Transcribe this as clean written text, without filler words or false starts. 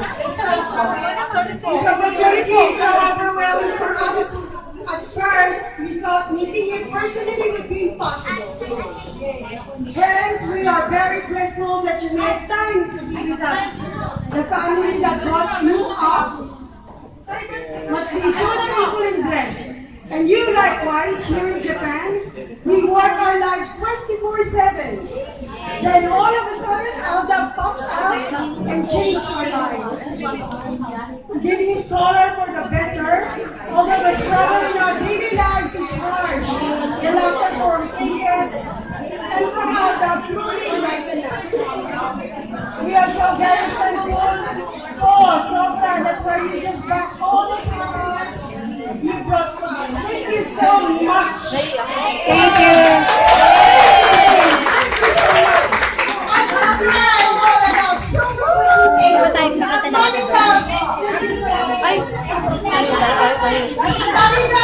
It's a majority is so overwhelming for us. At first, we thought meeting you personally would be impossible. Hence, we are very grateful that you made time to be with us. The family that brought you up must be so thankful and blessed. And you likewise, here in Japan, we work our lives 24/7. Then all of a sudden, Alda pops out and changes our lives. Giving it color for the better, although the struggle in our daily lives is harsh. The laughter from PS and from Alda truly enlighten us. We are so very thankful. Oh, Sobra, that's why you just got all the things you brought to us. Thank you so much. Thank you. Thank you so much. I'm happy now. So Patay, pakita natin. Thank you so much. Ay, ay, ay, ay. Dami na